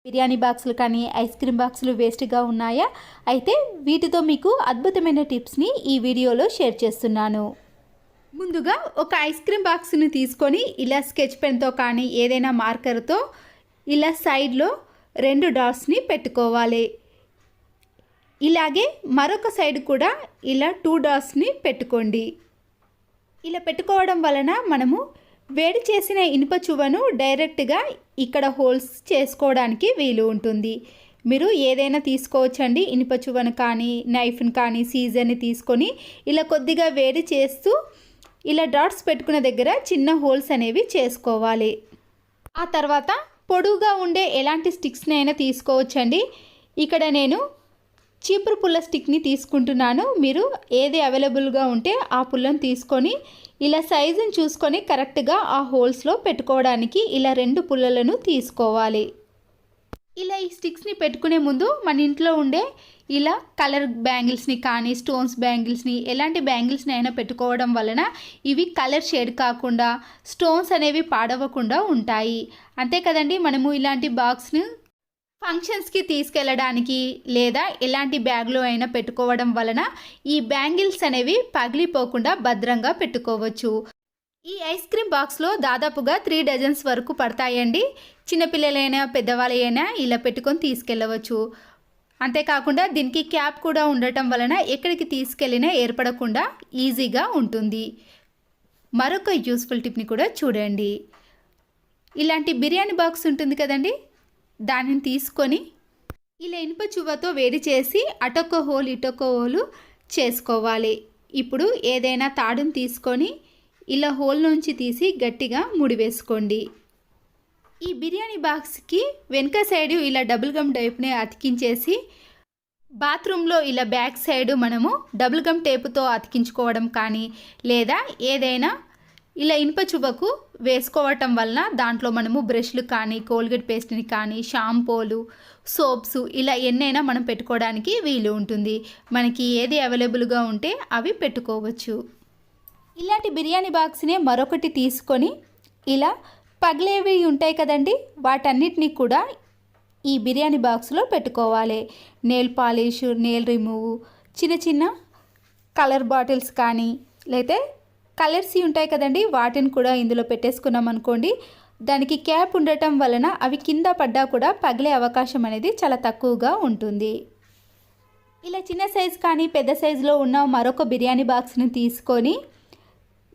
బిర్యానీ బాక్సులు కానీ ice cream బాక్సులు వేస్ట్గా ఉన్నాయా? అయితే వీటితో మీకు అద్భుతమైన టిప్స్ని ఈ వీడియోలో షేర్ చేస్తున్నాను. ముందుగా ఒక ఐస్ క్రీమ్ బాక్స్ని తీసుకొని ఇలా స్కెచ్ పెన్తో కానీ ఏదైనా మార్కర్తో ఇలా సైడ్లో 2 డాట్స్ని పెట్టుకోవాలి. ఇలాగే మరొక సైడ్ కూడా ఇలా 2 డాట్స్ని పెట్టుకోండి. ఇలా పెట్టుకోవడం వలన మనము వేడి చేసిన ఇనుప చువ్వను డైరెక్ట్గా ఇక్కడ హోల్స్ చేసుకోవడానికి వీలు ఉంటుంది. మీరు ఏదైనా తీసుకోవచ్చండి. ఇనుప చువ్వను కానీ నైఫ్ని కానీ సీజర్ని తీసుకొని ఇలా కొద్దిగా వేడి చేస్తూ ఇలా డాట్స్ పెట్టుకున్న దగ్గర చిన్న హోల్స్ అనేవి చేసుకోవాలి. ఆ తర్వాత పొడువుగా ఉండే ఎలాంటి స్టిక్స్ని అయినా తీసుకోవచ్చండి. ఇక్కడ నేను చీపురు పుల్ల స్టిక్ని తీసుకుంటున్నాను. మీరు ఏది అవైలబుల్గా ఉంటే ఆ పుల్లను తీసుకొని ఇలా సైజుని చూసుకొని కరెక్ట్గా ఆ హోల్స్లో పెట్టుకోవడానికి ఇలా 2 పుల్లలను తీసుకోవాలి. ఇలా ఈ స్టిక్స్ని పెట్టుకునే ముందు మన ఇంట్లో ఉండే ఇలా కలర్ బ్యాంగిల్స్ని కానీ స్టోన్స్ బ్యాంగిల్స్ని ఎలాంటి బ్యాంగిల్స్ని అయినా పెట్టుకోవడం వలన ఇవి కలర్ షేడ్ కాకుండా స్టోన్స్ అనేవి పాడవకుండా ఉంటాయి. అంతే కదండి, మనము ఇలాంటి బాక్స్ని ఫంక్షన్స్కి తీసుకెళ్ళడానికి లేదా ఎలాంటి బ్యాగ్లో అయినా పెట్టుకోవడం వలన ఈ బ్యాంగిల్స్ అనేవి పగిలిపోకుండా భద్రంగా పెట్టుకోవచ్చు. ఈ ఐస్ క్రీమ్ బాక్స్లో దాదాపుగా 3 డజన్స్ వరకు పడతాయండి. చిన్నపిల్లలైనా పెద్దవాళ్ళైనా ఇలా పెట్టుకొని తీసుకెళ్ళవచ్చు. అంతేకాకుండా దీనికి క్యాప్ కూడా ఉండటం వలన ఎక్కడికి తీసుకెళ్ళినా ఏర్పడకుండా ఈజీగా ఉంటుంది. మరొక యూస్ఫుల్ టిప్ని కూడా చూడండి. ఇలాంటి బిర్యానీ బాక్స్ ఉంటుంది కదండి, దానిని తీసుకొని ఇలా ఇనుప చువ్వతో వేడి చేసి అటొక్క హోల్ ఇటొక్క హోలు చేసుకోవాలి. ఇప్పుడు ఏదైనా తాడుని తీసుకొని ఇలా హోల్ నుంచి తీసి గట్టిగా ముడివేసుకోండి. ఈ బిర్యానీ బాక్స్కి వెనక సైడు ఇలా డబుల్ గమ్ టేప్ని అతికించేసి బాత్రూంలో ఇలా బ్యాక్ సైడు మనము డబుల్ గమ్ టేపుతో అతికించుకోవడం కానీ లేదా ఏదైనా ఇలా ఇనుప చువ్వకు వేసుకోవటం వలన దాంట్లో మనము బ్రష్లు కానీ కోల్గేట్ పేస్ట్ని కానీ షాంపూలు సోప్స్ ఇలా ఎన్నైనా మనం పెట్టుకోవడానికి వీలు ఉంటుంది. మనకి ఏది అవైలబుల్గా ఉంటే అవి పెట్టుకోవచ్చు. ఇలాంటి బిర్యానీ బాక్స్ని మరొకటి తీసుకొని ఇలా పగిలేవి ఉంటాయి కదండి, వాటన్నిటిని కూడా ఈ బిర్యానీ బాక్స్లో పెట్టుకోవాలి. నెయిల్ పాలిష్, నెయిల్ రిమూవ్, చిన్న చిన్న కలర్ బాటిల్స్ కానీ లేదా కలర్స్ ఉంటాయి కదండి, వాటిని కూడా ఇందులో పెట్టేసుకున్నాం అనుకోండి. దానికి క్యాప్ ఉండటం వలన అవి కింద పడ్డా కూడా పగిలే అవకాశం అనేది చాలా తక్కువగా ఉంటుంది. ఇలా చిన్న సైజు కానీ పెద్ద సైజులో ఉన్న మరొక బిర్యానీ బాక్స్ని తీసుకొని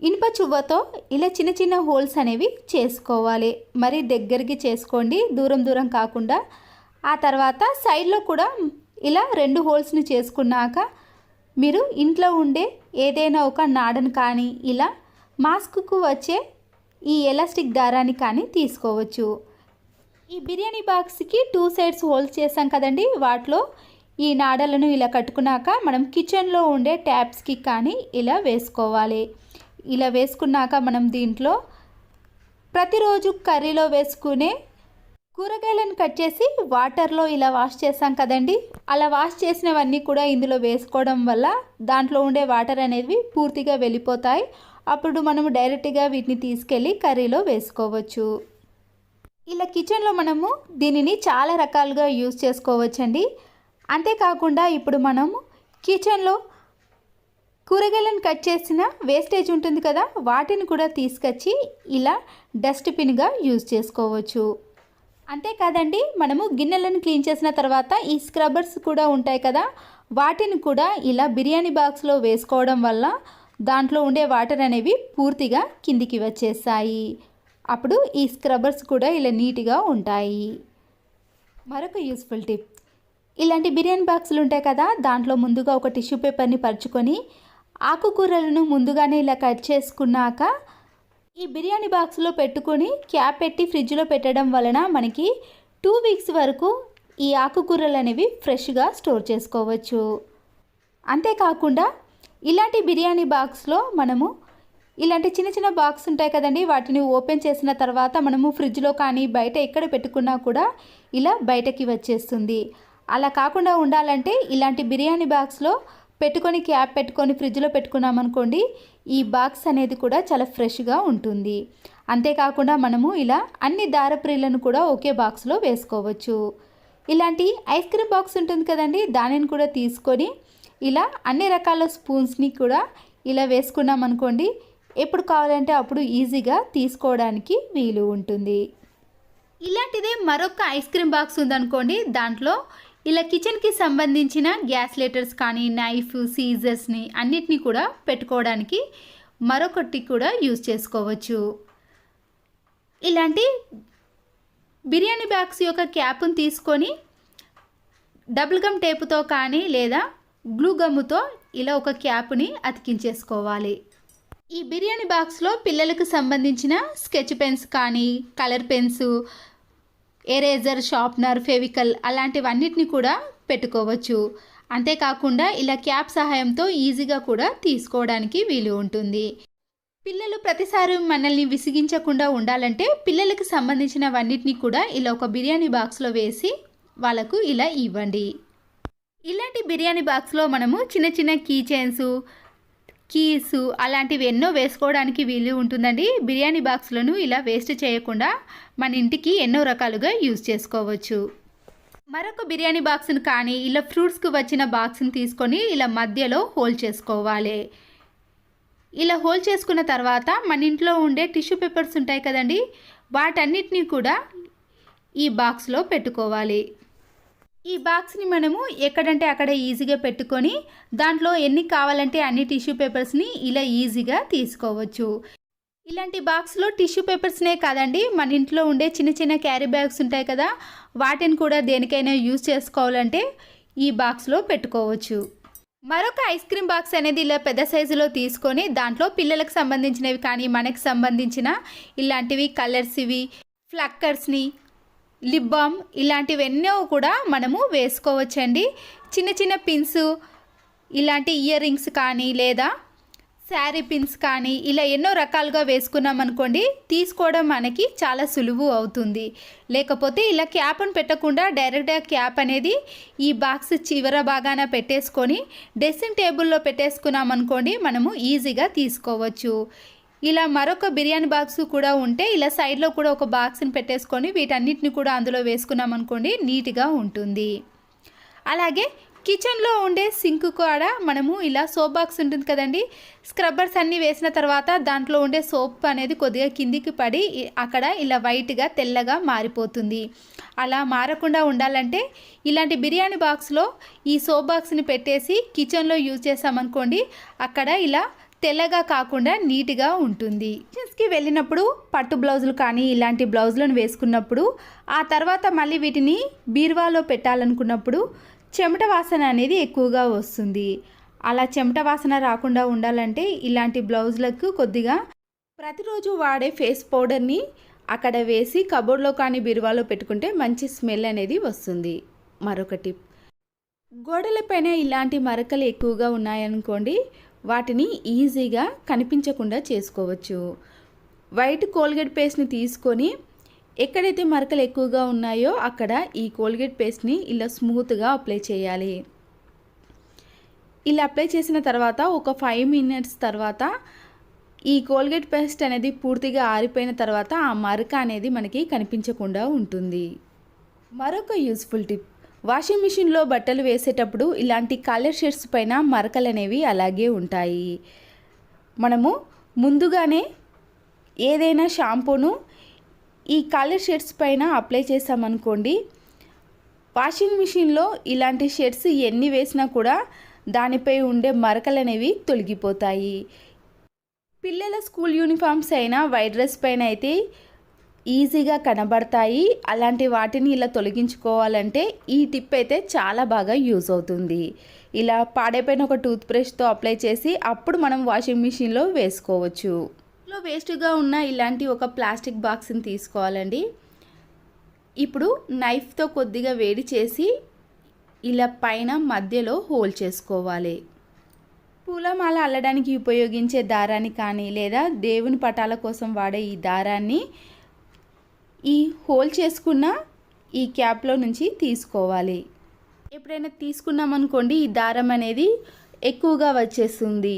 ఇనుప చువ్వతో ఇలా చిన్న చిన్న హోల్స్ అనేవి చేసుకోవాలి. మరి దగ్గరికి చేసుకోండి, దూరం దూరం కాకుండా. ఆ తర్వాత సైడ్లో కూడా ఇలా 2 హోల్స్ని చేసుకున్నాక మీరు ఇంట్లో ఉండే ఏదైనా ఒక నాడను కానీ ఇలా మాస్క్కు వచ్చే ఈ ఎలాస్టిక్ దారాన్ని కానీ తీసుకోవచ్చు. ఈ బిర్యానీ బాక్స్కి 2 సైడ్స్ హోల్స్ చేసాం కదండి, వాటిలో ఈ నాడలను ఇలా కట్టుకున్నాక మనం కిచెన్లో ఉండే ట్యాప్స్కి కానీ ఇలా వేసుకోవాలి. ఇలా వేసుకున్నాక మనం దీంట్లో ప్రతిరోజు కర్రీలో వేసుకునే కూరగాయలను కట్ చేసి వాటర్లో ఇలా వాష్ చేసాం కదండి, అలా వాష్ చేసినవన్నీ కూడా ఇందులో వేసుకోవడం వల్ల దాంట్లో ఉండే వాటర్ అనేవి పూర్తిగా వెళ్ళిపోతాయి. అప్పుడు మనము డైరెక్ట్గా వీటిని తీసుకెళ్ళి కర్రీలో వేసుకోవచ్చు. ఇలా కిచెన్లో మనము దీనిని చాలా రకాలుగా యూజ్ చేసుకోవచ్చండి. అంతేకాకుండా ఇప్పుడు మనము కిచెన్లో కూరగాయలను కట్ చేసిన వేస్టేజ్ ఉంటుంది కదా, వాటిని కూడా తీసుకొచ్చి ఇలా డస్ట్బిన్గా యూజ్ చేసుకోవచ్చు. అంతేకాదండి, మనము గిన్నెలను క్లీన్ చేసిన తర్వాత ఈ స్క్రబ్బర్స్ కూడా ఉంటాయి కదా, వాటిని కూడా ఇలా బిర్యానీ బాక్స్లో వేసుకోవడం వల్ల దాంట్లో ఉండే వాటర్ అనేవి పూర్తిగా కిందికి వచ్చేస్తాయి. అప్పుడు ఈ స్క్రబ్బర్స్ కూడా ఇలా నీట్గా ఉంటాయి. మరొక యూస్ఫుల్ టిప్, ఇలాంటి బిర్యానీ బాక్సులు ఉంటాయి కదా, దాంట్లో ముందుగా ఒక టిష్యూ పేపర్ని పరుచుకొని ఆకుకూరలను ముందుగానే ఇలా కట్ చేసుకున్నాక ఈ బిర్యానీ బాక్స్లో పెట్టుకొని క్యాప్ పెట్టి ఫ్రిడ్జ్లో పెట్టడం వలన మనకి 2 వీక్స్ వరకు ఈ ఆకుకూరలు అనేవి ఫ్రెష్గా స్టోర్ చేసుకోవచ్చు. అంతేకాకుండా ఇలాంటి బిర్యానీ బాక్స్లో మనము ఇలాంటి చిన్న చిన్న బాక్స్ ఉంటాయి కదండి, వాటిని ఓపెన్ చేసిన తర్వాత మనము ఫ్రిడ్జ్లో కానీ బయట ఎక్కడ పెట్టుకున్నా కూడా ఇలా బయటకి వచ్చేస్తుంది. అలా కాకుండా ఉండాలంటే ఇలాంటి బిర్యానీ బాక్స్లో పెట్టుకొని క్యాప్ పెట్టుకొని ఫ్రిడ్జ్లో పెట్టుకున్నామనుకోండి, ఈ బాక్స్ అనేది కూడా చాలా ఫ్రెష్గా ఉంటుంది. అంతేకాకుండా మనము ఇలా అన్ని దారప్రీలను కూడా ఒకే బాక్స్లో వేసుకోవచ్చు. ఇలాంటి ఐస్ క్రీమ్ బాక్స్ ఉంటుంది కదండి, దానిని కూడా తీసుకొని ఇలా అన్ని రకాల స్పూన్స్ని కూడా ఇలా వేసుకున్నాం అనుకోండి, ఎప్పుడు కావాలంటే అప్పుడు ఈజీగా తీసుకోవడానికి వీలు ఉంటుంది. ఇలాంటిదే మరొక ఐస్ క్రీమ్ బాక్స్ ఉందనుకోండి, దాంట్లో ఇలా కిచెన్కి సంబంధించిన గ్యాస్ లైటర్స్ కానీ నైఫ్ సీజర్స్ని అన్నిటినీ కూడా పెట్టుకోవడానికి మరొకటి కూడా యూజ్ చేసుకోవచ్చు. ఇలాంటి బిర్యానీ బాక్స్ యొక్క క్యాప్ను తీసుకొని డబుల్ గమ్ టేపుతో కానీ లేదా గ్లూ గమ్ముతో ఇలా ఒక క్యాప్ని అతికించేసుకోవాలి. ఈ బిర్యానీ బాక్స్లో పిల్లలకు సంబంధించిన స్కెచ్ పెన్స్ కానీ colour pens, eraser, sharpener, Fevicol అలాంటివన్నిటిని కూడా పెట్టుకోవచ్చు. అంతేకాకుండా ఇలా క్యాప్ సహాయంతో ఈజీగా కూడా తీసుకోవడానికి వీలు ఉంటుంది. పిల్లలు ప్రతిసారి మనల్ని విసిగించకుండా ఉండాలంటే పిల్లలకు సంబంధించినవన్నిటిని కూడా ఇలా ఒక బిర్యానీ బాక్స్లో వేసి వాళ్ళకు ఇలా ఇవ్వండి. ఇలాంటి బిర్యానీ బాక్స్లో మనము చిన్న చిన్న కీ చైన్స్, కీస్ అలాంటివి ఎన్నో వేసుకోవడానికి వీలు ఉంటుందండి. బిర్యానీ బాక్స్లను ఇలా వేస్ట్ చేయకుండా మన ఇంటికి ఎన్నో రకాలుగా యూజ్ చేసుకోవచ్చు. మరొక బిర్యానీ బాక్స్ని కానీ ఇలా ఫ్రూట్స్కి వచ్చిన బాక్స్ని తీసుకొని ఇలా మధ్యలో హోల్ చేసుకోవాలి. ఇలా హోల్ చేసుకున్న తర్వాత మన ఇంట్లో ఉండే టిష్యూ పేపర్స్ ఉంటాయి కదండి, వాటన్నిటినీ కూడా ఈ బాక్స్లో పెట్టుకోవాలి. ఈ బాక్స్ని మనము ఎక్కడంటే అక్కడ ఈజీగా పెట్టుకొని దాంట్లో ఎన్ని కావాలంటే అన్ని టిష్యూ పేపర్స్ని ఇలా ఈజీగా తీసుకోవచ్చు. ఇలాంటి బాక్స్లో టిష్యూ పేపర్స్నే కాదండి, మన ఇంట్లో ఉండే చిన్న చిన్న క్యారీ బ్యాగ్స్ ఉంటాయి కదా, వాటిని కూడా దేనికైనా యూజ్ చేసుకోవాలంటే ఈ బాక్స్లో పెట్టుకోవచ్చు. మరొక ఐస్ క్రీమ్ బాక్స్ అనేది ఇలా పెద్ద సైజులో తీసుకొని దాంట్లో పిల్లలకు సంబంధించినవి కానీ మనకు సంబంధించిన ఇలాంటివి కలర్స్, ఇవి ఫ్లక్కర్స్ని, లిప్ బామ్ ఇలాంటివెన్నో కూడా మనము వేసుకోవచ్చండి. చిన్న చిన్న పిన్స్, ఇలాంటి ఇయర్ రింగ్స్ కానీ లేదా శారీ పిన్స్ కానీ ఇలా ఎన్నో రకాలుగా వేసుకున్నాం అనుకోండి, తీసుకోవడం మనకి చాలా సులువు అవుతుంది. లేకపోతే ఇలా క్యాప్ను పెట్టకుండా డైరెక్ట్గా క్యాప్ అనేది ఈ బాక్స్ చివర భాగాన పెట్టేసుకొని డ్రెస్సింగ్ టేబుల్లో పెట్టేసుకున్నాం అనుకోండి, మనము ఈజీగా తీసుకోవచ్చు. ఇలా మరొక బిర్యానీ బాక్స్ కూడా ఉంటే ఇలా సైడ్లో కూడా ఒక బాక్స్ని పెట్టేసుకొని వీటన్నిటిని కూడా అందులో వేసుకున్నాం అనుకోండి, నీట్గా ఉంటుంది. అలాగే కిచెన్లో ఉండే సింక్ కూడా మనము ఇలా సోప్ బాక్స్ ఉంటుంది కదండి, స్క్రబ్బర్స్ అన్నీ వేసిన తర్వాత దాంట్లో ఉండే సోప్ అనేది కొద్దిగా కిందికి పడి అక్కడ ఇలా వైట్గా తెల్లగా మారిపోతుంది. అలా మారకుండా ఉండాలంటే ఇలాంటి బిర్యానీ బాక్స్లో ఈ సోప్ బాక్స్ని పెట్టేసి కిచెన్లో యూజ్ చేసామనుకోండి, అక్కడ ఇలా తెల్లగా కాకుండా నీట్గా ఉంటుంది. కిచెన్స్కి వెళ్ళినప్పుడు పట్టు బ్లౌజులు కానీ ఇలాంటి బ్లౌజులను వేసుకున్నప్పుడు ఆ తర్వాత మళ్ళీ వీటిని బీరువాలో పెట్టాలనుకున్నప్పుడు చెమట వాసన అనేది ఎక్కువగా వస్తుంది. అలా చెమట వాసన రాకుండా ఉండాలంటే ఇలాంటి బ్లౌజులకు కొద్దిగా ప్రతిరోజు వాడే ఫేస్ పౌడర్ని అక్కడ వేసి కబోర్డ్లో కానీ బీరువాలో పెట్టుకుంటే మంచి స్మెల్ అనేది వస్తుంది. మరొక టిప్, గోడలపైన ఇలాంటి మరకలు ఎక్కువగా ఉన్నాయనుకోండి, వాటిని ఈజీగా కనిపించకుండా చేసుకోవచ్చు. వైట్ కోల్గేట్ పేస్ట్ని తీసుకొని ఎక్కడైతే మరకలు ఎక్కువగా ఉన్నాయో అక్కడ ఈ కోల్గేట్ పేస్ట్ని ఇలా స్మూత్గా అప్లై చేయాలి. ఇలా అప్లై చేసిన తర్వాత ఒక 5 మినిట్స్ తర్వాత ఈ కోల్గేట్ పేస్ట్ అనేది పూర్తిగా ఆరిపోయిన తర్వాత ఆ మరక అనేది మనకి కనిపించకుండా ఉంటుంది. మరొక యూస్ఫుల్ టిప్, వాషింగ్ మిషన్లో బట్టలు వేసేటప్పుడు ఇలాంటి కలర్ షేడ్స్ పైన మరకలు అనేవి అలాగే ఉంటాయి. మనము ముందుగానే ఏదైనా షాంపూను ఈ కలర్ షేడ్స్ పైన అప్లై చేసామనుకోండి, వాషింగ్ మిషన్లో ఇలాంటి షేడ్స్ ఎన్ని వేసినా కూడా దానిపై ఉండే మరకలు అనేవి తొలగిపోతాయి. పిల్లల స్కూల్ యూనిఫామ్స్ అయినా వైట్ డ్రెస్ పైన అయితే ఈజీగా కనబడతాయి. అలాంటి వాటిని ఇలా తొలగించుకోవాలంటే ఈ టిప్ అయితే చాలా బాగా యూజ్ అవుతుంది. ఇలా పాడైపోయిన ఒక టూత్ బ్రష్తో అప్లై చేసి అప్పుడు మనం వాషింగ్ మిషన్లో వేసుకోవచ్చు. వేస్ట్గా ఉన్న ఇలాంటి ఒక ప్లాస్టిక్ బాక్స్ని తీసుకోవాలండి. ఇప్పుడు నైఫ్తో కొద్దిగా వేడి చేసి ఇలా పైన మధ్యలో హోల్ చేసుకోవాలి. పూలమాల అల్లడానికి ఉపయోగించే దారాన్ని కానీ లేదా దేవుని పటాల కోసం వాడే ఈ దారాన్ని ఈ హోల్ చేసుకున్న ఈ క్యాప్లో నుంచి తీసుకోవాలి. ఎప్పుడైనా తీసుకున్నామనుకోండి, ఈ దారం అనేది ఎక్కువగా వచ్చేస్తుంది.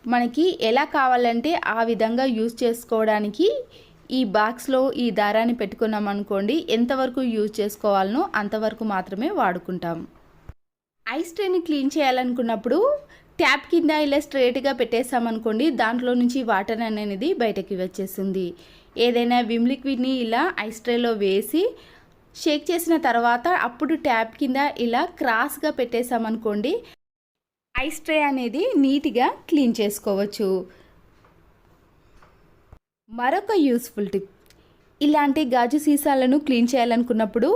మనకి ఎలా కావాలంటే ఆ విధంగా యూజ్ చేసుకోవడానికి ఈ బాక్స్లో ఈ దారాన్ని పెట్టుకున్నాం అనుకోండి, ఎంతవరకు యూజ్ చేసుకోవాలనో అంతవరకు మాత్రమే వాడుకుంటాం. ఐస్ ట్రేని క్లీన్ చేయాలనుకున్నప్పుడు ట్యాప్ కింద ఇలా స్ట్రైట్గా పెట్టేసామనుకోండి, దాంట్లో నుంచి వాటర్ అనేది బయటకి వచ్చేస్తుంది. ఏదైనా విమ్ లిక్విడ్ని ఇలా ఐస్ ట్రేలో వేసి షేక్ చేసిన తర్వాత అప్పుడు ట్యాప్ కింద ఇలా క్రాస్గా పెట్టేసామనుకోండి, ఐస్ ట్రే అనేది నీట్గా క్లీన్ చేసుకోవచ్చు. మరొక యూస్ఫుల్ టిప్, ఇలాంటి గాజు సీసాలను క్లీన్ చేయాలనుకున్నప్పుడు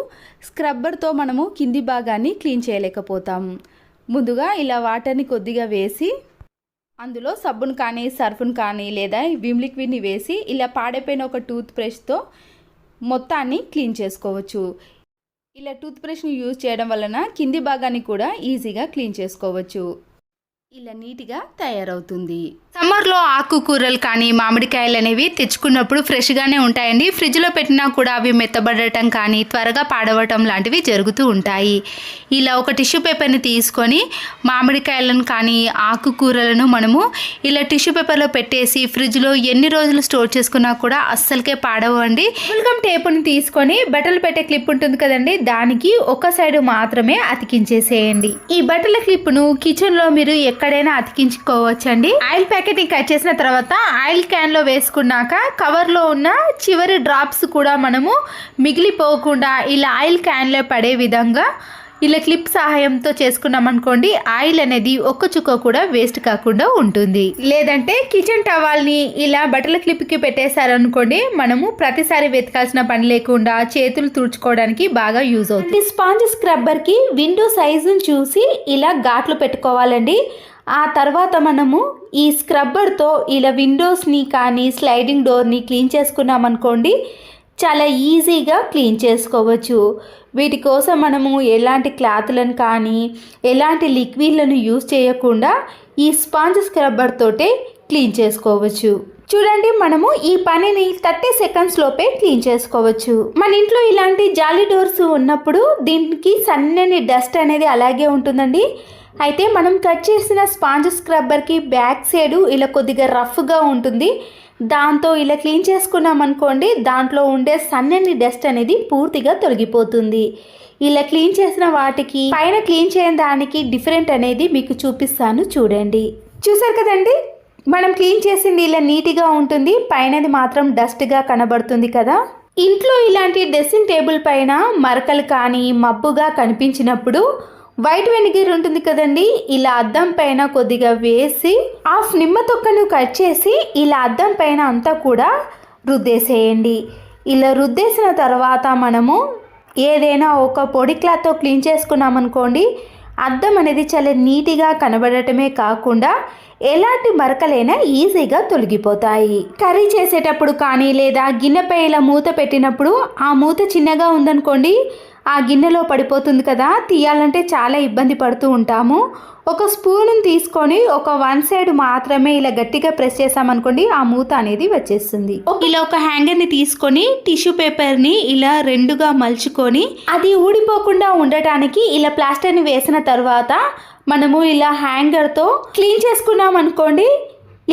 స్క్రబ్బర్తో మనము కింది భాగాన్ని క్లీన్ చేయలేకపోతాము. ముందుగా ఇలా వాటర్ని కొద్దిగా వేసి అందులో సబ్బును కానీ సర్ఫ్ను కానీ లేదా విమ్ లిక్విడ్ని వేసి ఇలా పాడైపోయిన ఒక టూత్ బ్రష్తో మొత్తాన్ని క్లీన్ చేసుకోవచ్చు. ఇలా టూత్ బ్రష్ని యూజ్ చేయడం వలన కింది భాగాన్ని కూడా ఈజీగా క్లీన్ చేసుకోవచ్చు. ఇలా నీట్గా తయారవుతుంది. సమ్మర్లో ఆకుకూరలు కానీ మామిడికాయలు అనేవి తెచ్చుకున్నప్పుడు ఫ్రెష్గానే ఉంటాయండి. ఫ్రిడ్జ్లో పెట్టినా కూడా అవి మెత్తబడటం కానీ త్వరగా పాడవటం లాంటివి జరుగుతూ ఉంటాయి. ఇలా ఒక టిష్యూ పేపర్ని తీసుకొని మామిడికాయలను కానీ ఆకుకూరలను మనము ఇలా టిష్యూ పేపర్లో పెట్టేసి ఫ్రిడ్జ్లో ఎన్ని రోజులు స్టోర్ చేసుకున్నా కూడా అస్సలకే పాడవండి. బుల్గమ్ టేపుని తీసుకొని బట్టలు పెట్టే క్లిప్ ఉంటుంది కదండి, దానికి ఒక సైడ్ మాత్రమే అతికించేసేయండి. ఈ బట్టల క్లిప్ను కిచెన్లో మీరు ఎక్కడైనా అతికించుకోవచ్చండి. ఆయిల్ ప్యాకెట్ని కట్ చేసిన తర్వాత ఆయిల్ క్యాన్లో వేసుకున్నాక కవర్లో ఉన్న చివరి డ్రాప్స్ కూడా మనము మిగిలిపోకుండా ఇలా ఆయిల్ క్యాన్లో పడే విధంగా ఇలా క్లిప్ సహాయంతో చేసుకున్నాం అనుకోండి, ఆయిల్ అనేది ఒక్క చుక్క కూడా వేస్ట్ కాకుండా ఉంటుంది. లేదంటే కిచెన్ టవాల్ని ఇలా బట్టల క్లిప్కి పెట్టేశారనుకోండి, మనము ప్రతిసారి వెతకాల్సిన పని లేకుండా చేతులు తుడుచుకోవడానికి బాగా యూజ్ అవుతుంది. స్పాంజ్ స్క్రబ్బర్కి విండో సైజును చూసి ఇలా ఘాట్లు పెట్టుకోవాలండి. ఆ తర్వాత మనము ఈ స్క్రబ్బర్తో ఇలా విండోస్ని కానీ స్లైడింగ్ డోర్ని క్లీన్ చేసుకున్నాం అనుకోండి, చాలా ఈజీగా క్లీన్ చేసుకోవచ్చు. వీటి కోసం మనము ఎలాంటి క్లాత్లను కానీ ఎలాంటి లిక్విడ్లను యూజ్ చేయకుండా ఈ స్పాంజ్ స్క్రబ్బర్ తోటే క్లీన్ చేసుకోవచ్చు. చూడండి, మనము ఈ పనిని 30 సెకండ్స్ లోపే క్లీన్ చేసుకోవచ్చు. మన ఇంట్లో ఇలాంటి జాలీ డోర్స్ ఉన్నప్పుడు దీనికి సన్నని డస్ట్ అనేది అలాగే ఉంటుందండి. అయితే మనం కట్ చేసిన స్పాంజ్ స్క్రబ్బర్కి బ్యాక్ సైడ్ ఇలా కొద్దిగా రఫ్గా ఉంటుంది. దాంతో ఇలా క్లీన్ చేసుకున్నాం అనుకోండి, దాంట్లో ఉండే సన్నని డస్ట్ అనేది పూర్తిగా తొలగిపోతుంది. ఇలా క్లీన్ చేసిన వాటికి పైన క్లీన్ చేయని దానికి డిఫరెంట్ అనేది మీకు చూపిస్తాను చూడండి. చూసారు కదండి, మనం క్లీన్ చేసింది ఇలా నీట్గా ఉంటుంది, పైనది మాత్రం డస్ట్గా కనబడుతుంది కదా. ఇంట్లో ఇలాంటి డ్రెస్సింగ్ టేబుల్ పైన మరకలు కానీ మబ్బుగా కనిపించినప్పుడు వైట్ వెనిగర్ ఉంటుంది కదండి, ఇలా అద్దం పైన కొద్దిగా వేసి హాఫ్ నిమ్మ తొక్కను కట్ చేసి ఇలా అద్దం పైన అంతా కూడా రుద్దేసేయండి. ఇలా రుద్దేసిన తర్వాత మనము ఏదైనా ఒక పొడి క్లాత్తో క్లీన్ చేసుకున్నామనుకోండి, అద్దం అనేది చాలా నీట్గా కనబడటమే కాకుండా ఎలాంటి మరకలైనా ఈజీగా తొలగిపోతాయి. కర్రీ చేసేటప్పుడు కానీ లేదా గిన్నెపై ఇలా మూత పెట్టినప్పుడు ఆ మూత చిన్నగా ఉందనుకోండి, ఆ గిన్నెలో పడిపోతుంది కదా, తీయాలంటే చాలా ఇబ్బంది పడుతూ ఉంటాము. ఒక స్పూన్ తీసుకొని ఒక వన్ సైడ్ మాత్రమే ఇలా గట్టిగా ప్రెస్ చేసామనుకోండి, ఆ మూత అనేది వచ్చేస్తుంది. ఇలా ఒక హ్యాంగర్ని తీసుకొని టిష్యూ పేపర్ని ఇలా రెండుగా మలుచుకొని అది ఊడిపోకుండా ఉండటానికి ఇలా ప్లాస్టర్ని వేసిన తర్వాత మనము ఇలా హ్యాంగర్తో క్లీన్ చేసుకున్నాం అనుకోండి,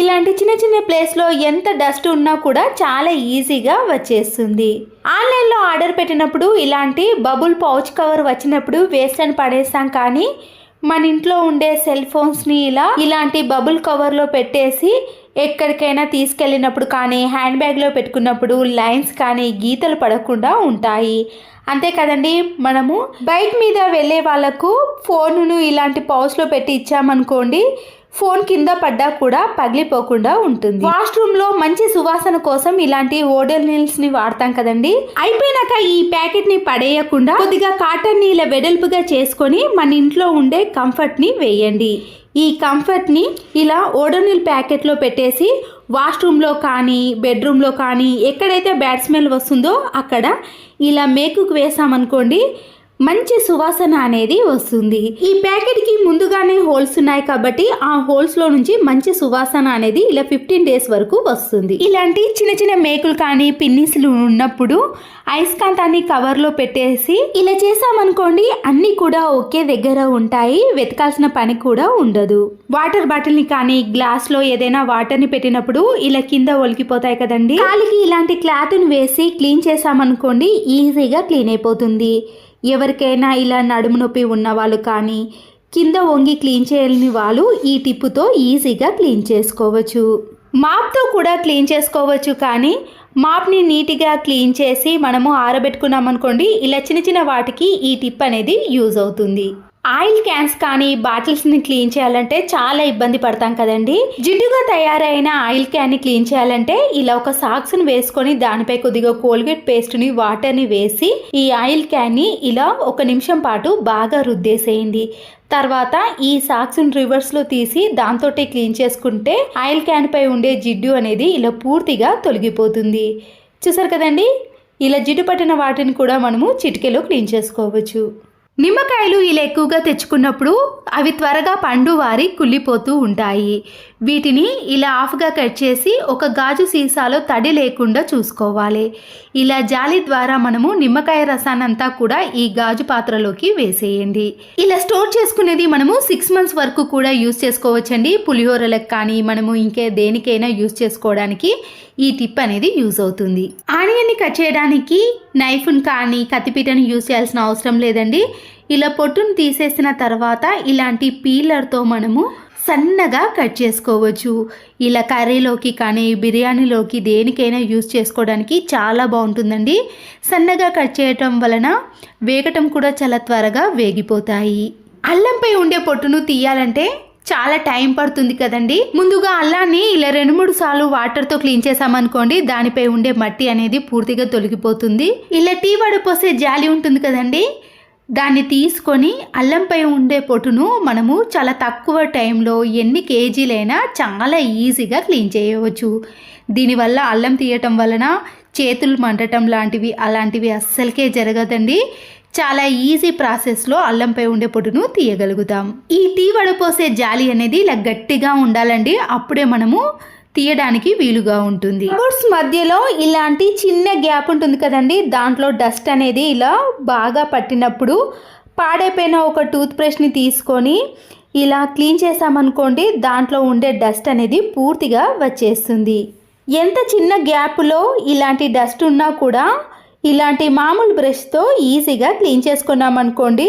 ఇలాంటి చిన్న చిన్న ప్లేస్లో ఎంత డస్ట్ ఉన్నా కూడా చాలా ఈజీగా వచ్చేస్తుంది. ఆన్లైన్లో ఆర్డర్ పెట్టినప్పుడు ఇలాంటి బబుల్ పౌచ్ కవర్ వచ్చినప్పుడు వేస్ట్ అని పడేస్తాం, కానీ మన ఇంట్లో ఉండే సెల్ ఫోన్స్ని ఇలాంటి బబుల్ కవర్లో పెట్టేసి ఎక్కడికైనా తీసుకెళ్ళినప్పుడు కానీ హ్యాండ్ బ్యాగ్లో పెట్టుకున్నప్పుడు లైన్స్ కానీ గీతలు పడకుండా ఉంటాయి. అంతే కదండి, మనము బైక్ మీద వెళ్ళే వాళ్ళకు ఫోన్ను ఇలాంటి పౌచ్లో పెట్టి ఇచ్చామనుకోండి, ఫోన్ కింద పడ్డా కూడా పగిలిపోకుండా ఉంటుంది. వాష్రూమ్లో మంచి సువాసన కోసం ఇలాంటి ఓడోనిల్స్ని వాడతాం కదండి. అయిపోయినాక ఈ ప్యాకెట్ని పడేయకుండా కొద్దిగా కాటన్ని ఇలా వెడల్పుగా చేసుకొని మన ఇంట్లో ఉండే కంఫర్ట్ని వేయండి. ఈ కంఫర్ట్ని ఇలా ఓడోనిల్ ప్యాకెట్లో పెట్టేసి వాష్రూమ్లో కానీ బెడ్రూమ్లో కానీ ఎక్కడైతే బ్యాడ్ స్మెల్ వస్తుందో అక్కడ ఇలా మేకుకు వేసామనుకోండి, మంచి సువాసన అనేది వస్తుంది. ఈ ప్యాకెట్కి ముందుగానే హోల్స్ ఉన్నాయి కాబట్టి ఆ హోల్స్లో నుంచి మంచి సువాసన అనేది ఇలా 15 డేస్ వరకు వస్తుంది. ఇలాంటి చిన్న చిన్న మేకులు కానీ పిన్నిస్లు ఉన్నప్పుడు అయస్కాంతాన్ని కవర్లో పెట్టేసి ఇలా చేసామనుకోండి, అన్నీ కూడా ఒకే దగ్గర ఉంటాయి, వెతకాల్సిన పని కూడా ఉండదు. వాటర్ బాటిల్ని కానీ గ్లాస్లో ఏదైనా వాటర్ని పెట్టినప్పుడు ఇలా కింద ఒలికిపోతాయి కదండి, కాలికి ఇలాంటి క్లాత్ని వేసి క్లీన్ చేసామనుకోండి ఈజీగా క్లీన్ అయిపోతుంది. ఎవరికైనా ఇలా నడుము నొప్పి ఉన్న వాళ్ళు కానీ కింద వంగి క్లీన్ చేయలేని వాళ్ళు ఈ టిప్పుతో ఈజీగా క్లీన్ చేసుకోవచ్చు. మాప్తో కూడా క్లీన్ చేసుకోవచ్చు, కానీ మాప్ని నీట్గా క్లీన్ చేసి మనము ఆరబెట్టుకున్నాం అనుకోండి, ఇలా చిన్న చిన్న వాటికి ఈ టిప్ అనేది యూజ్ అవుతుంది. ఆయిల్ క్యాన్స్ కానీ బాటిల్స్ని క్లీన్ చేయాలంటే చాలా ఇబ్బంది పడతాం కదండి. జిడ్డుగా తయారైన ఆయిల్ క్యాన్ని క్లీన్ చేయాలంటే ఇలా ఒక సాక్స్ని వేసుకొని దానిపై కొద్దిగా కోల్గేట్ పేస్ట్ని వాటర్ని వేసి ఈ ఆయిల్ క్యాన్ని ఇలా 1 నిమిషం పాటు బాగా రుద్దేసేయండి. తర్వాత ఈ సాక్స్ని రివర్స్లో తీసి దాంతో క్లీన్ చేసుకుంటే ఆయిల్ క్యాన్ పై ఉండే జిడ్డు అనేది ఇలా పూర్తిగా తొలగిపోతుంది. చూసారు కదండి, ఇలా జిడ్డు పట్టిన వాటిని కూడా మనము చిటికెలో క్లీన్ చేసుకోవచ్చు. నిమ్మకాయలు ఇలా ఎక్కువగా తెచ్చుకున్నప్పుడు అవి త్వరగా పండు వారి కుళ్ళిపోతూ ఉంటాయి. వీటిని ఇలా హాఫ్గా కట్ చేసి ఒక గాజు సీసాలో తడి లేకుండా చూసుకోవాలి. ఇలా జాలి ద్వారా మనము నిమ్మకాయ రసాన్నంతా కూడా ఈ గాజు పాత్రలోకి వేసేయండి. ఇలా స్టోర్ చేసుకునేది మనము 6 మంత్స్ వరకు కూడా యూజ్ చేసుకోవచ్చండి. పులిహోరలకు కానీ మనము ఇంకే దేనికైనా యూజ్ చేసుకోవడానికి ఈ టిప్ అనేది యూజ్ అవుతుంది. ఆనియన్ని కట్ చేయడానికి నైఫ్ని కానీ కత్తిపీటని యూజ్ చేయాల్సిన అవసరం లేదండి. ఇలా పొట్టును తీసేసిన తర్వాత ఇలాంటి పీలర్తో మనము సన్నగా కట్ చేసుకోవచ్చు. ఇలా కర్రీలోకి కానీ బిర్యానీలోకి దేనికైనా యూజ్ చేసుకోవడానికి చాలా బాగుంటుందండి. సన్నగా కట్ చేయటం వలన వేగటం కూడా చాలా త్వరగా వేగిపోతాయి. అల్లంపై ఉండే పొట్టును తీయాలంటే చాలా టైం పడుతుంది కదండి. ముందుగా అల్లాన్ని ఇలా 2-3 సార్లు వాటర్తో క్లీన్ చేసామనుకోండి, దానిపై ఉండే మట్టి అనేది పూర్తిగా తొలగిపోతుంది. ఇలా టీ వడపోసే జాలి ఉంటుంది కదండి, దాన్ని తీసుకొని అల్లంపై ఉండే పొట్టును మనము చాలా తక్కువ టైంలో ఎన్ని కేజీలైనా చాలా ఈజీగా క్లీన్ చేయవచ్చు. దీనివల్ల అల్లం తీయటం వలన చేతులు మండటం అలాంటివి అస్సలకే జరగదండి. చాలా ఈజీ ప్రాసెస్లో అల్లంపై ఉండే పొట్టును తీయగలుగుతాం. ఈ టీ వడపోసే జాలి అనేది ఇలా గట్టిగా ఉండాలండి, అప్పుడే మనము తీయడానికి వీలుగా ఉంటుంది. కబోర్డ్స్ మధ్యలో ఇలాంటి చిన్న గ్యాప్ ఉంటుంది కదండి, దాంట్లో డస్ట్ అనేది ఇలా బాగా పట్టినప్పుడు పాడైపోయిన ఒక టూత్ బ్రష్ని తీసుకొని ఇలా క్లీన్ చేసామనుకోండి, దాంట్లో ఉండే డస్ట్ అనేది పూర్తిగా వచ్చేస్తుంది. ఎంత చిన్న గ్యాప్లో ఇలాంటి డస్ట్ ఉన్నా కూడా ఇలాంటి మామూలు బ్రష్తో ఈజీగా క్లీన్ చేసుకున్నామనుకోండి,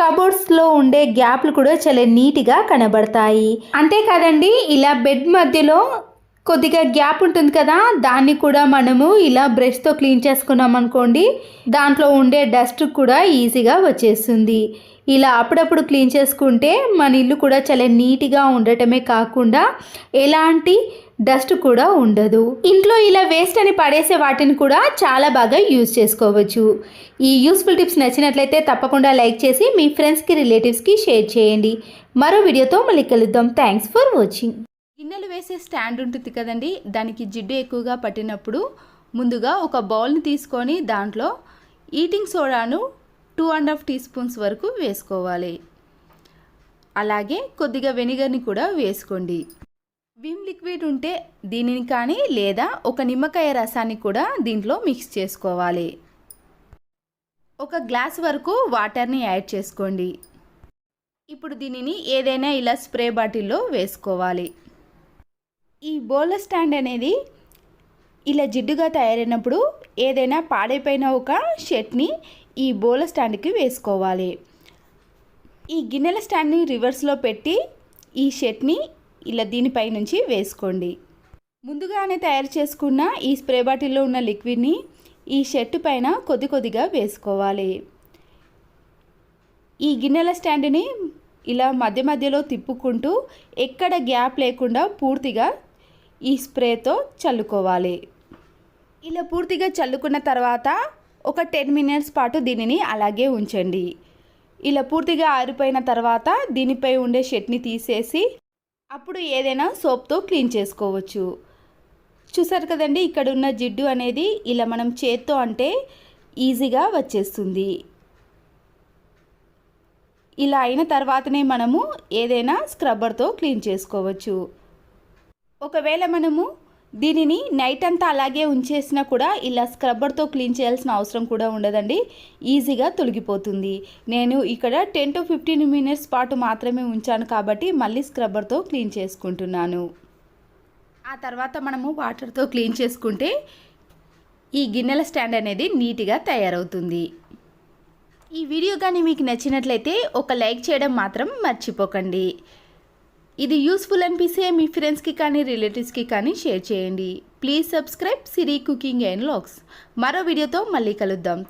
కబోర్డ్స్లో ఉండే గ్యాప్లు కూడా చాలా నీట్గా కనబడతాయి. అంతేకాదండి, ఇలా బెడ్ మధ్యలో కొద్దిగా గ్యాప్ ఉంటుంది కదా, దాన్ని కూడా మనము ఇలా బ్రష్తో క్లీన్ చేసుకున్నాం అనుకోండి, దాంట్లో ఉండే డస్ట్ కూడా ఈజీగా వచ్చేస్తుంది. ఇలా అప్పుడప్పుడు క్లీన్ చేసుకుంటే మన ఇల్లు కూడా చాలా నీట్గా ఉండటమే కాకుండా ఎలాంటి డస్ట్ కూడా ఉండదు. ఇంట్లో ఇలా వేస్ట్ అని పడేసే వాటిని కూడా చాలా బాగా యూజ్ చేసుకోవచ్చు. ఈ యూస్ఫుల్ టిప్స్ నచ్చినట్లయితే తప్పకుండా లైక్ చేసి మీ ఫ్రెండ్స్కి రిలేటివ్స్కి షేర్ చేయండి. మరో వీడియోతో మళ్ళీ కలుద్దాం. Thanks for watching. గిన్నెలు వేసే స్టాండ్ ఉంటుంది కదండి, దానికి జిడ్డు ఎక్కువగా పట్టినప్పుడు ముందుగా ఒక బౌల్ని తీసుకొని దాంట్లో ఈటింగ్ సోడాను 2.5 టీ స్పూన్స్ వరకు వేసుకోవాలి. అలాగే కొద్దిగా వెనిగర్ని కూడా వేసుకోండి. విమ్ లిక్విడ్ ఉంటే దీనిని కానీ లేదా ఒక నిమ్మకాయ రసాన్ని కూడా దీంట్లో మిక్స్ చేసుకోవాలి. 1 గ్లాస్ వరకు వాటర్ని యాడ్ చేసుకోండి. ఇప్పుడు దీనిని ఏదైనా ఇలా స్ప్రే బాటిల్లో వేసుకోవాలి. ఈ బౌల్ స్టాండ్ అనేది ఇలా జిడ్డుగా తయారైనప్పుడు ఏదైనా పాడైపోయిన ఒక షర్ట్ని ఈ బౌల్ స్టాండ్కి వేసుకోవాలి. ఈ గిన్నెల స్టాండ్ని రివర్స్లో పెట్టి ఈ షర్ట్ని ఇలా దీనిపై నుంచి వేసుకోండి. ముందుగానే తయారు చేసుకున్న ఈ స్ప్రే బాటిల్లో ఉన్న లిక్విడ్ని ఈ షర్ట్ పైన కొద్దిగా వేసుకోవాలి. ఈ గిన్నెల స్టాండ్ని ఇలా మధ్యలో తిప్పుకుంటూ ఎక్కడ గ్యాప్ లేకుండా పూర్తిగా ఈ స్ప్రేతో చల్లుకోవాలి. ఇలా పూర్తిగా చల్లుకున్న తర్వాత ఒక 10 మినిట్స్ పాటు దీనిని అలాగే ఉంచండి. ఇలా పూర్తిగా ఆరిపోయిన తర్వాత దీనిపై ఉండే షర్ట్ని తీసేసి అప్పుడు ఏదైనా సోప్తో క్లీన్ చేసుకోవచ్చు. చూసారు కదండి, ఇక్కడ ఉన్న జిడ్డు అనేది ఇలా మనం చేత్తో అంటే ఈజీగా వచ్చేస్తుంది. ఇలా అయిన తర్వాతనే మనము ఏదైనా స్క్రబ్బర్తో క్లీన్ చేసుకోవచ్చు. ఒకవేళ మనము దీనిని నైట్ అంతా అలాగే ఉంచేసినా కూడా ఇలా స్క్రబ్బర్తో క్లీన్ చేయాల్సిన అవసరం కూడా ఉండదండి. ఈజీగా తొలగిపోతుంది. నేను ఇక్కడ 10 to 15 మినిట్స్ పాటు మాత్రమే ఉంచాను కాబట్టి మళ్ళీ స్క్రబ్బర్తో క్లీన్ చేసుకుంటున్నాను. ఆ తర్వాత మనము వాటర్తో క్లీన్ చేసుకుంటే ఈ గిన్నెల స్టాండ్ అనేది నీట్గా తయారవుతుంది. ఈ వీడియో కానీ మీకు నచ్చినట్లయితే ఒక లైక్ చేయడం మాత్రం మర్చిపోకండి. ఇది యూస్ఫుల్ అనిపిస్తే మీ ఫ్రెండ్స్కి కానీ రిలేటివ్స్కి కానీ షేర్ చేయండి. Please subscribe Siri cooking and vlogs. మరో వీడియోతో మళ్ళీ కలుద్దాం.